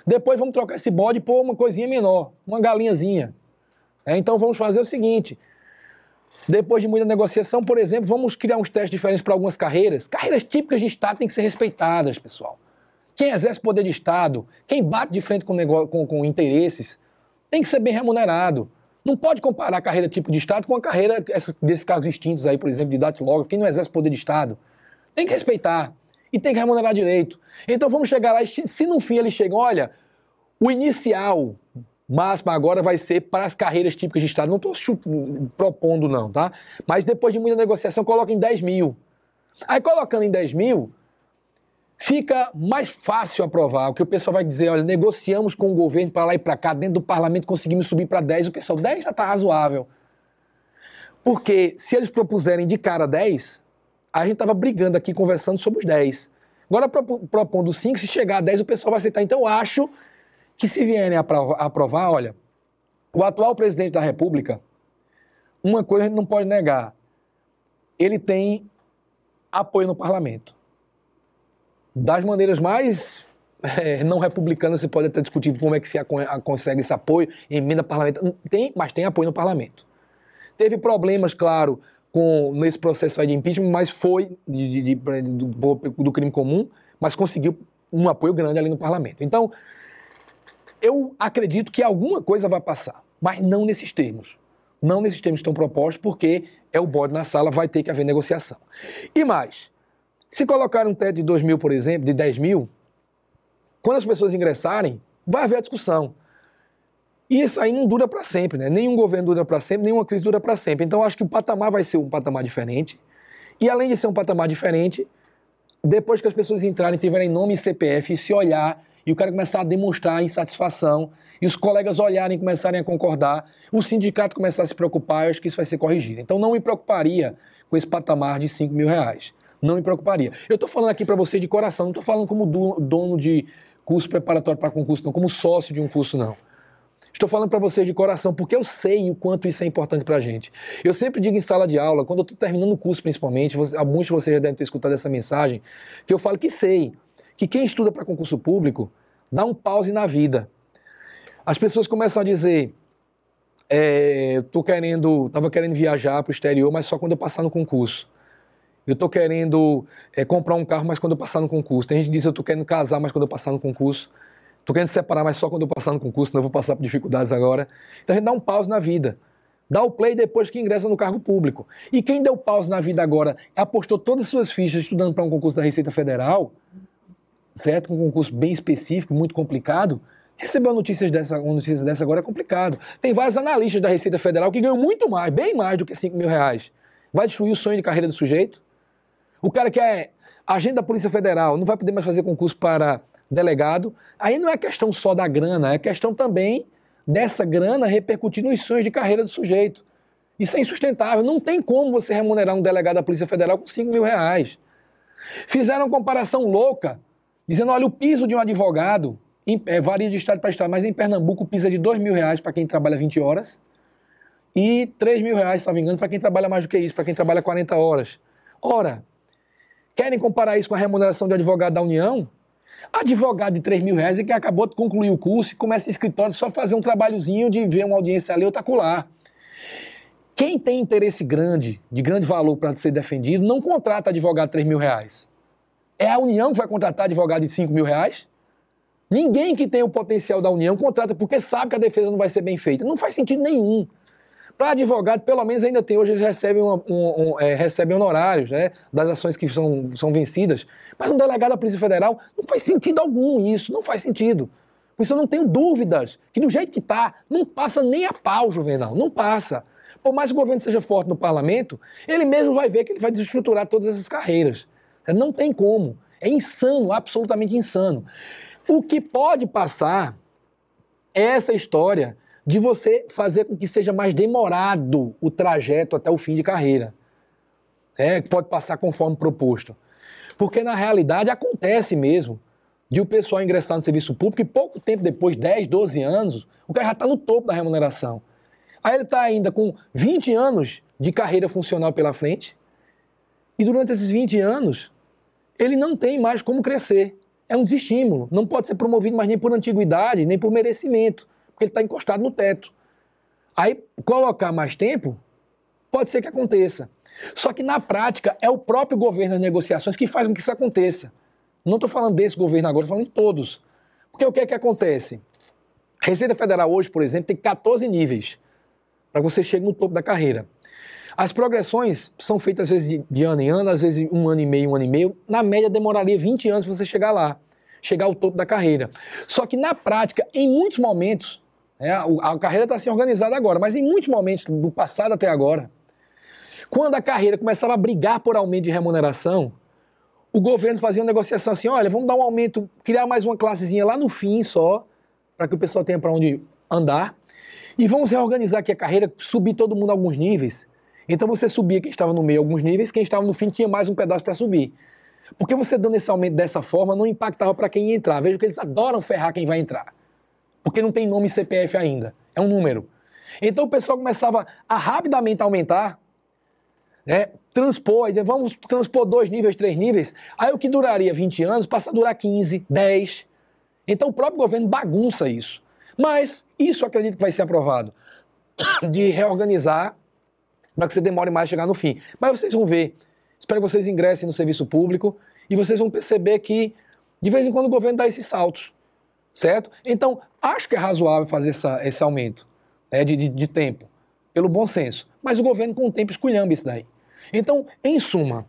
Depois vamos trocar esse bode por uma coisinha menor, uma galinhazinha. Então vamos fazer o seguinte, depois de muita negociação, por exemplo, vamos criar uns testes diferentes para algumas carreiras. Carreiras típicas de Estado têm que ser respeitadas, pessoal. Quem exerce poder de Estado, quem bate de frente com interesses, tem que ser bem remunerado. Não pode comparar a carreira tipo de Estado com a carreira desses cargos extintos aí, por exemplo, de datilógrafo. Quem não exerce poder de Estado tem que respeitar e tem que remunerar direito. Então vamos chegar lá e se no fim eles chegam, olha, o inicial máximo agora vai ser para as carreiras típicas de Estado. Não estou propondo não, tá? Mas depois de muita negociação, coloca em 10 mil. Aí colocando em 10 mil, fica mais fácil aprovar, o que o pessoal vai dizer, olha, negociamos com o governo para lá e para cá, dentro do parlamento conseguimos subir para 10, o pessoal, 10 já está razoável. Porque se eles propuserem de cara 10, a gente estava brigando aqui, conversando sobre os 10. Agora, propondo 5, se chegar a 10, o pessoal vai aceitar. Então, eu acho que se vierem a aprovar, olha, o atual presidente da República, uma coisa a gente não pode negar, ele tem apoio no parlamento. Das maneiras mais não republicanas, você pode até discutir como é que se consegue esse apoio, emenda parlamentar, mas tem apoio no parlamento. Teve problemas, claro, nesse processo aí de impeachment, mas foi do crime comum, mas conseguiu um apoio grande ali no parlamento. Então, eu acredito que alguma coisa vai passar, mas não nesses termos. Não nesses termos que estão propostos, porque é o bode na sala, vai ter que haver negociação. E mais, se colocar um teto de 2 mil, por exemplo, de 10 mil, quando as pessoas ingressarem, vai haver a discussão. E isso aí não dura para sempre, né? Nenhum governo dura para sempre, nenhuma crise dura para sempre. Então, eu acho que o patamar vai ser um patamar diferente. E além de ser um patamar diferente, depois que as pessoas entrarem, tiverem nome e CPF, e se olhar, e o cara começar a demonstrar insatisfação, e os colegas olharem e começarem a concordar, o sindicato começar a se preocupar, eu acho que isso vai ser corrigido. Então, não me preocuparia com esse patamar de 5 mil reais. Não me preocuparia. Eu estou falando aqui para você de coração, não estou falando como dono de curso preparatório para concurso, não, como sócio de um curso, não. Estou falando para você de coração, porque eu sei o quanto isso é importante para a gente. Eu sempre digo em sala de aula, quando eu estou terminando o curso principalmente, muitos de vocês já devem ter escutado essa mensagem, que eu falo que sei, que quem estuda para concurso público dá um pause na vida. As pessoas começam a dizer, estava querendo viajar para o exterior, mas só quando eu passar no concurso. Eu estou querendo comprar um carro, mas quando eu passar no concurso. Tem gente que diz, eu estou querendo casar, mas quando eu passar no concurso. Estou querendo separar, mas só quando eu passar no concurso, não vou passar por dificuldades agora. Então a gente dá um pause na vida. Dá o play depois que ingressa no cargo público. E quem deu pause na vida agora, apostou todas as suas fichas estudando para um concurso da Receita Federal, certo? Um concurso bem específico, muito complicado, receber uma notícia dessa agora é complicado. Tem vários analistas da Receita Federal que ganham muito mais, bem mais do que 5 mil reais. Vai destruir o sonho de carreira do sujeito? O cara que é agente da Polícia Federal não vai poder mais fazer concurso para delegado. Aí não é questão só da grana, é questão também dessa grana repercutir nos sonhos de carreira do sujeito. Isso é insustentável. Não tem como você remunerar um delegado da Polícia Federal com 5 mil reais. Fizeram uma comparação louca, dizendo, olha, o piso de um advogado varia de estado para estado, mas em Pernambuco o piso é de 2 mil reais para quem trabalha 20 horas e 3 mil reais, se não me engano, para quem trabalha mais do que isso, para quem trabalha 40 horas. Ora, querem comparar isso com a remuneração de advogado da União? Advogado de 3 mil reais é que acabou de concluir o curso e começa em escritório só fazer um trabalhozinho de ver uma audiência ali ou tacular. Quem tem interesse grande, de grande valor para ser defendido, não contrata advogado de 3 mil reais. É a União que vai contratar advogado de 5 mil reais? Ninguém que tem o potencial da União contrata porque sabe que a defesa não vai ser bem feita. Não faz sentido nenhum. Para advogado, pelo menos ainda tem, hoje eles recebem honorários, né, das ações que são vencidas, mas um delegado da Polícia Federal não faz sentido algum isso, não faz sentido. Por isso eu não tenho dúvidas que do jeito que está, não passa nem a pau, Juvenal, não passa. Por mais que o governo seja forte no parlamento, ele mesmo vai ver que ele vai desestruturar todas essas carreiras. Não tem como, é insano, absolutamente insano. O que pode passar é essa história de você fazer com que seja mais demorado o trajeto até o fim de carreira. Pode passar conforme proposto. Porque na realidade acontece mesmo de o pessoal ingressar no serviço público e pouco tempo depois, 10, 12 anos, o cara já está no topo da remuneração. Aí ele está ainda com 20 anos de carreira funcional pela frente e durante esses 20 anos ele não tem mais como crescer. É um desestímulo. Não pode ser promovido mais nem por antiguidade, nem por merecimento, porque ele está encostado no teto. Aí colocar mais tempo pode ser que aconteça. Só que na prática é o próprio governo nas negociações que faz com que isso aconteça. Não estou falando desse governo agora, estou falando de todos. Porque o que é que acontece? A Receita Federal hoje, por exemplo, tem 14 níveis para que você chegue no topo da carreira. As progressões são feitas às vezes de ano em ano, às vezes um ano e meio. Na média demoraria 20 anos para você chegar lá, chegar ao topo da carreira. Só que na prática, em muitos momentos, a carreira está assim organizada agora, mas em muitos momentos, do passado até agora, quando a carreira começava a brigar por aumento de remuneração, o governo fazia uma negociação assim, olha, vamos dar um aumento, criar mais uma classezinha lá no fim só, para que o pessoal tenha para onde andar, e vamos reorganizar aqui a carreira, subir todo mundo alguns níveis. Então você subia quem estava no meio alguns níveis, quem estava no fim tinha mais um pedaço para subir. Porque você dando esse aumento dessa forma não impactava para quem ia entrar. Veja que eles adoram ferrar quem vai entrar. Porque não tem nome CPF ainda, é um número. Então o pessoal começava a rapidamente aumentar, transpor, vamos transpor 2 níveis, 3 níveis, aí o que duraria 20 anos passa a durar 15, 10. Então o próprio governo bagunça isso. Mas isso eu acredito que vai ser aprovado, de reorganizar para que você demore mais a chegar no fim. Mas vocês vão ver, espero que vocês ingressem no serviço público e vocês vão perceber que de vez em quando o governo dá esses saltos, certo? Então acho que é razoável fazer esse aumento de tempo, pelo bom senso, mas o governo com o tempo esculhamba isso daí. Então, em suma,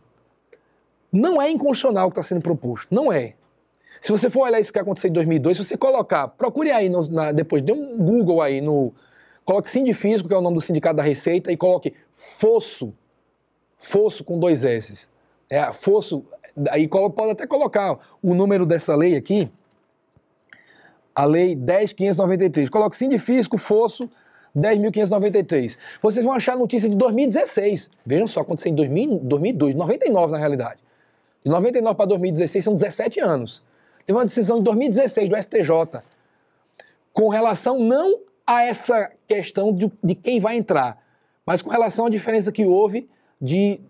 não é inconstitucional o que está sendo proposto, não é. Se você for olhar isso que aconteceu em 2002, se você colocar, procure aí, depois dê um Google aí, coloque Sindifisco, que é o nome do Sindicato da Receita, e coloque Fosso com 2 S. Fosso, aí pode até colocar o número dessa lei aqui, a lei 10.593, coloque Sindifisco, Fosso, 10.593. Vocês vão achar a notícia de 2016. Vejam só, aconteceu em 2002, 99 na realidade. De 99 para 2016 são 17 anos. Teve uma decisão em 2016 do STJ com relação não a essa questão de quem vai entrar, mas com relação à diferença que houve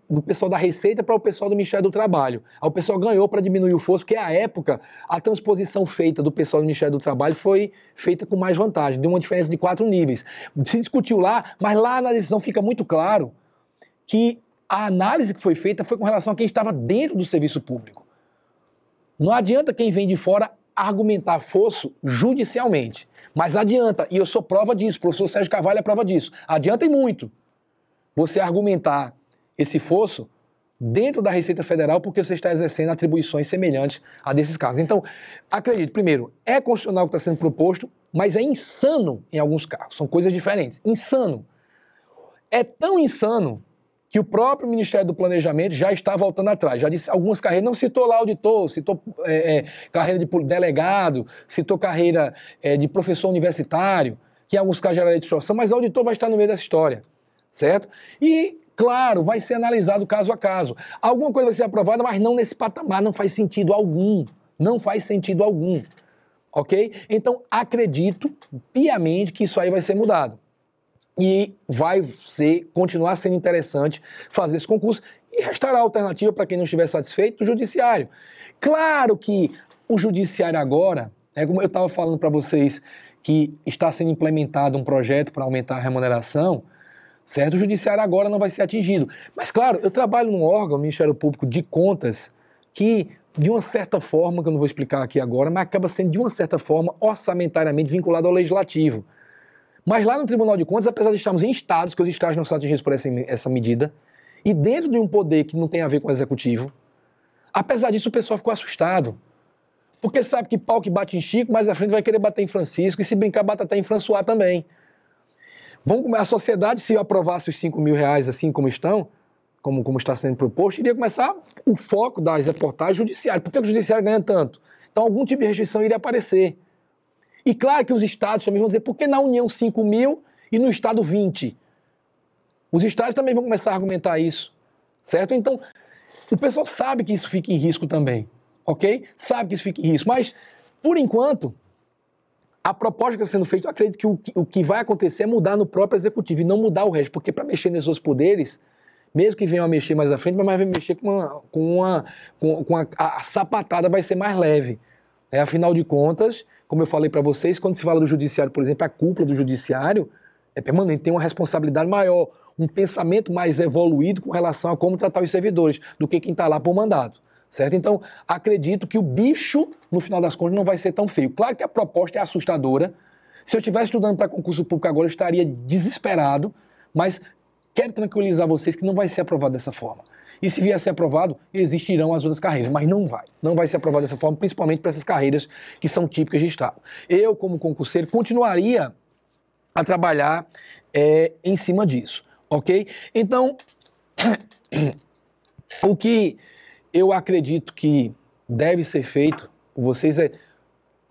do pessoal da Receita para o pessoal do Ministério do Trabalho. O pessoal ganhou para diminuir o fosso, porque à época a transposição feita do pessoal do Ministério do Trabalho foi feita com mais vantagem, deu uma diferença de 4 níveis. Se discutiu lá, mas lá na decisão fica muito claro que a análise que foi feita foi com relação a quem estava dentro do serviço público. Não adianta quem vem de fora argumentar fosso judicialmente, mas adianta, e eu sou prova disso, o professor Sérgio Carvalho é prova disso, adianta e muito você argumentar esse fosso dentro da Receita Federal porque você está exercendo atribuições semelhantes a desses casos. Então, acredito, primeiro, é constitucional o que está sendo proposto, mas é insano em alguns casos, são coisas diferentes. Insano. É tão insano que o próprio Ministério do Planejamento já está voltando atrás, já disse algumas carreiras, não citou lá auditor, citou carreira de delegado, citou carreira de professor universitário, que em alguns casos geraria distorção, mas auditor vai estar no meio dessa história, certo? E claro, vai ser analisado caso a caso. Alguma coisa vai ser aprovada, mas não nesse patamar, não faz sentido algum. Não faz sentido algum. Ok? Então, acredito piamente que isso aí vai ser mudado. E vai continuar sendo interessante fazer esse concurso e restará a alternativa para quem não estiver satisfeito do judiciário. Claro que o judiciário agora, como eu estava falando para vocês, que está sendo implementado um projeto para aumentar a remuneração, certo? O judiciário agora não vai ser atingido. Mas, claro, eu trabalho num órgão, o Ministério Público de Contas, que, de uma certa forma, que eu não vou explicar aqui agora, mas acaba sendo, de uma certa forma, orçamentariamente vinculado ao Legislativo. Mas lá no Tribunal de Contas, apesar de estarmos em estados, que os estados não são atingidos por essa medida, e dentro de um poder que não tem a ver com o Executivo, apesar disso o pessoal ficou assustado. Porque sabe que pau que bate em Chico, mais à frente vai querer bater em Francisco, e se brincar, bate até em François também. A sociedade, se aprovasse os R$5.000 assim como estão, como está sendo proposto, iria começar o foco das reportagens judiciárias. Por que o judiciário ganha tanto? Então algum tipo de restrição iria aparecer. E claro que os estados também vão dizer, por que na União 5.000 e no estado 20? Os estados também vão começar a argumentar isso, certo? Então, O pessoal sabe que isso fica em risco também, ok? Sabe que isso fica em risco, mas, por enquanto, a proposta que está sendo feita, eu acredito que o que vai acontecer é mudar no próprio executivo e não mudar o resto, porque para mexer nesses outros poderes, mesmo que venham a mexer mais à frente, mas vai mexer a sapatada vai ser mais leve. Afinal de contas, como eu falei para vocês, quando se fala do judiciário, por exemplo, a cúpula do judiciário é permanente, tem uma responsabilidade maior, um pensamento mais evoluído com relação a como tratar os servidores do que quem está lá por mandato, certo? Então, acredito que o bicho, no final das contas, não vai ser tão feio. Claro que a proposta é assustadora. Se eu estivesse estudando para concurso público agora, eu estaria desesperado, mas quero tranquilizar vocês que não vai ser aprovado dessa forma. E se vier a ser aprovado, existirão as outras carreiras, mas não vai. Não vai ser aprovado dessa forma, principalmente para essas carreiras que são típicas de Estado. Eu, como concurseiro, continuaria a trabalhar em cima disso, ok? Então, o que eu acredito que deve ser feito por vocês é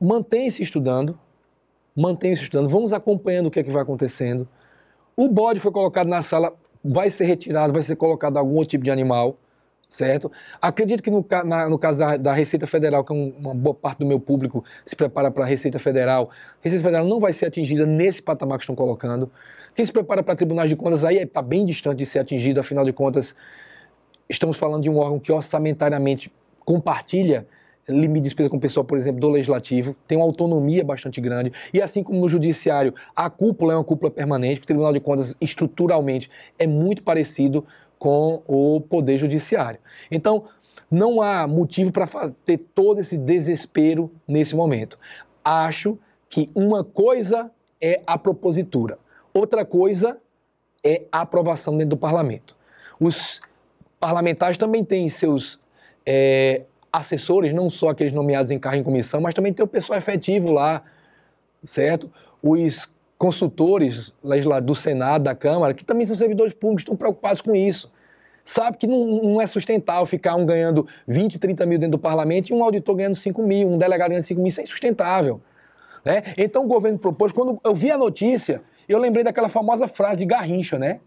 mantenha-se estudando, vamos acompanhando o que é que vai acontecendo. O bode foi colocado na sala, vai ser retirado, vai ser colocado algum outro tipo de animal, certo? Acredito que no caso da Receita Federal, que uma boa parte do meu público se prepara para a Receita Federal não vai ser atingida nesse patamar que estão colocando. Quem se prepara para tribunais de contas aí está bem distante de ser atingido, afinal de contas, estamos falando de um órgão que orçamentariamente compartilha limite de despesa com o pessoal, por exemplo, do Legislativo, tem uma autonomia bastante grande, e assim como no Judiciário, a cúpula é uma cúpula permanente, o Tribunal de Contas estruturalmente é muito parecido com o Poder Judiciário. Então, não há motivo para ter todo esse desespero nesse momento. Acho que uma coisa é a propositura, outra coisa é a aprovação dentro do parlamento. Os parlamentares também têm seus assessores, não só aqueles nomeados em cargo em comissão, mas também tem o pessoal efetivo lá, certo? Os consultores do Senado, da Câmara, que também são servidores públicos, estão preocupados com isso. Sabe que não é sustentável ficar um ganhando 20, 30 mil dentro do parlamento e um auditor ganhando 5 mil, um delegado ganhando 5 mil, isso é insustentável. Né? Então o governo propôs, quando eu vi a notícia, eu lembrei daquela famosa frase de Garrincha, né?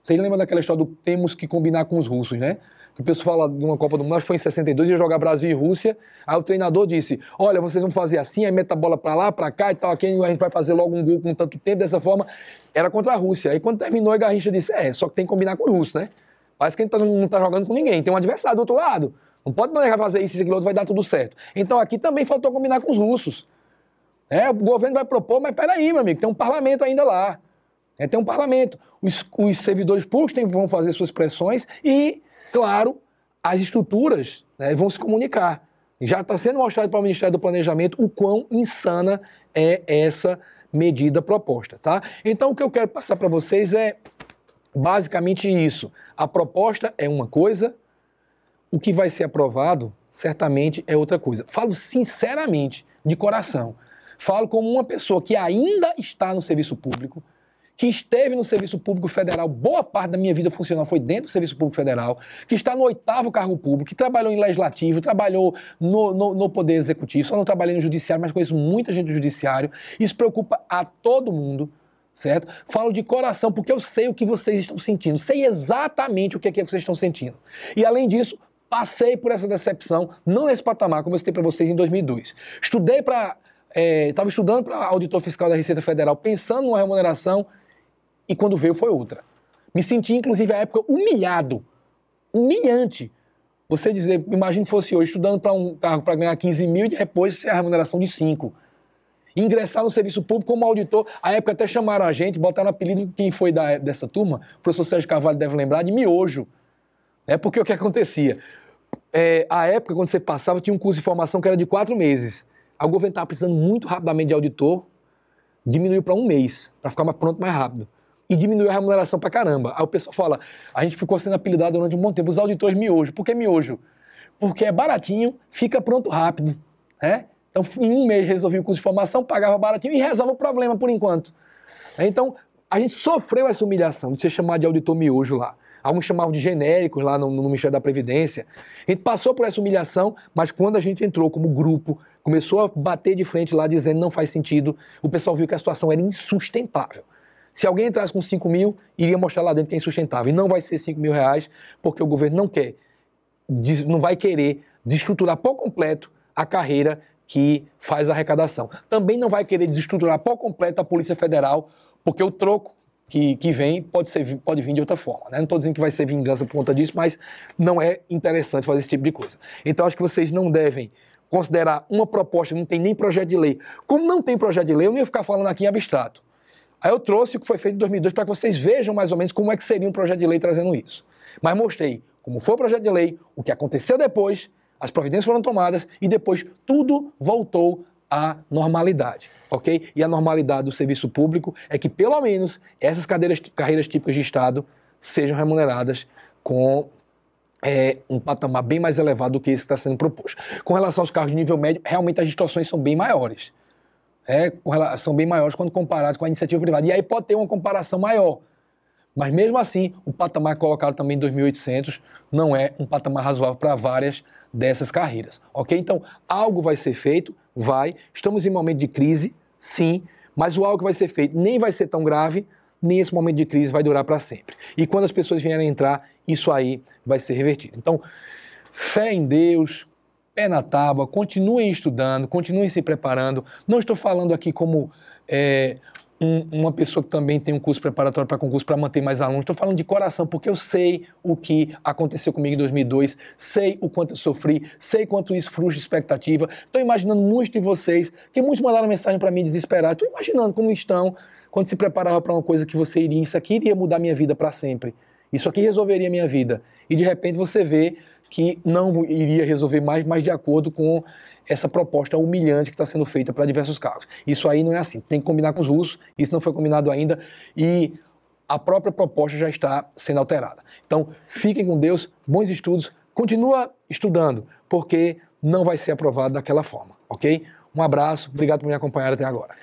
Vocês lembram daquela história do temos que combinar com os russos, né? Que o pessoal fala de uma Copa do Mundo, acho que foi em 62, ia jogar Brasil e Rússia, aí o treinador disse, olha, vocês vão fazer assim, aí meta a bola pra lá, pra cá e tal, aqui a gente vai fazer logo um gol com tanto tempo, dessa forma, era contra a Rússia. Aí quando terminou, a Garrincha disse, só que tem que combinar com os russos, né? Parece que a gente não tá jogando com ninguém, tem um adversário do outro lado, não pode manejar fazer isso e aquilo outro, vai dar tudo certo. Então aqui também faltou combinar com os russos. O governo vai propor, mas peraí, meu amigo, tem um parlamento ainda lá. Tem um parlamento. Os servidores públicos vão fazer suas pressões e, claro, as estruturas vão se comunicar. Já está sendo mostrado para o Ministério do Planejamento o quão insana é essa medida proposta. Tá? Então, o que eu quero passar para vocês é basicamente isso. A proposta é uma coisa, o que vai ser aprovado, certamente, é outra coisa. Falo sinceramente, de coração. Falo como uma pessoa que ainda está no serviço público, que esteve no Serviço Público Federal, boa parte da minha vida funcional foi dentro do Serviço Público Federal, que está no 8º cargo público, que trabalhou em Legislativo, trabalhou no Poder Executivo, só não trabalhei no Judiciário, mas conheço muita gente do Judiciário. Isso preocupa a todo mundo, certo? Falo de coração, porque eu sei o que vocês estão sentindo, sei exatamente o que é que vocês estão sentindo. E, além disso, passei por essa decepção, não nesse patamar, como eu citei para vocês em 2002. Estava estudando para auditor fiscal da Receita Federal, pensando numa remuneração, e quando veio foi outra. Me senti, inclusive, à época, humilhado. Humilhante. Você dizer, imagine que fosse hoje, estudando para um cargo para ganhar 15 mil e depois ter a remuneração de 5. Ingressar no serviço público como auditor, à época até chamaram a gente, botaram o apelido, quem foi dessa turma, o professor Sérgio Carvalho deve lembrar, de miojo. Porque o que acontecia? À época, quando você passava, tinha um curso de formação que era de 4 meses. Aí o governo estava precisando muito rapidamente de auditor, diminuiu para 1 mês, para ficar pronto mais rápido. E diminuiu a remuneração pra caramba. Aí o pessoal fala, a gente ficou sendo apelidado durante um bom tempo, os auditores miojo. Por que miojo? Porque é baratinho, fica pronto rápido. Então, em 1 mês resolvi o curso de formação, pagava baratinho e resolve o problema por enquanto. Então, a gente sofreu essa humilhação de ser chamado de auditor miojo lá. Alguns chamavam de genéricos lá no Ministério da Previdência. A gente passou por essa humilhação, mas quando a gente entrou como grupo, começou a bater de frente lá dizendo não faz sentido, o pessoal viu que a situação era insustentável. Se alguém entrasse com 5 mil, iria mostrar lá dentro que é insustentável. E não vai ser 5 mil reais, porque o governo não quer não vai querer desestruturar por completo a carreira que faz a arrecadação. Também não vai querer desestruturar por completo a Polícia Federal, porque o troco que vem pode vir de outra forma, né? Não estou dizendo que vai ser vingança por conta disso, mas não é interessante fazer esse tipo de coisa. Então, acho que vocês não devem considerar uma proposta que não tem nem projeto de lei. Como não tem projeto de lei, eu não ia ficar falando aqui em abstrato. Aí eu trouxe o que foi feito em 2002 para que vocês vejam mais ou menos como é que seria um projeto de lei trazendo isso. Mas mostrei como foi o projeto de lei, o que aconteceu depois, as providências foram tomadas e depois tudo voltou à normalidade, ok? E a normalidade do serviço público é que pelo menos essas carreiras típicas de Estado sejam remuneradas com um patamar bem mais elevado do que esse que está sendo proposto. Com relação aos cargos de nível médio, realmente as distorções são bem maiores. São bem maiores quando comparados com a iniciativa privada. E aí pode ter uma comparação maior. Mas mesmo assim, o patamar colocado também em 2.800 não é um patamar razoável para várias dessas carreiras, ok? Então, algo vai ser feito, estamos em momento de crise, sim, mas o algo que vai ser feito nem vai ser tão grave, nem esse momento de crise vai durar para sempre. E quando as pessoas vierem entrar, isso aí vai ser revertido. Então, fé em Deus, pé na tábua, continuem estudando, continuem se preparando. Não estou falando aqui como uma pessoa que também tem um curso preparatório para concurso para manter mais alunos. Estou falando de coração, porque eu sei o que aconteceu comigo em 2002, sei o quanto eu sofri, sei quanto isso frustra expectativa. Estou imaginando muitos de vocês, que muitos mandaram mensagem para mim desesperados. Estou imaginando como estão quando se preparava para uma coisa que você iria, isso aqui iria mudar minha vida para sempre. Isso aqui resolveria minha vida. E de repente você vê que não iria resolver mais, mas de acordo com essa proposta humilhante que está sendo feita para diversos cargos. Isso aí não é assim. Tem que combinar com os russos, isso não foi combinado ainda e a própria proposta já está sendo alterada. Então, fiquem com Deus, bons estudos, continua estudando, porque não vai ser aprovado daquela forma, ok? Um abraço, obrigado por me acompanhar até agora.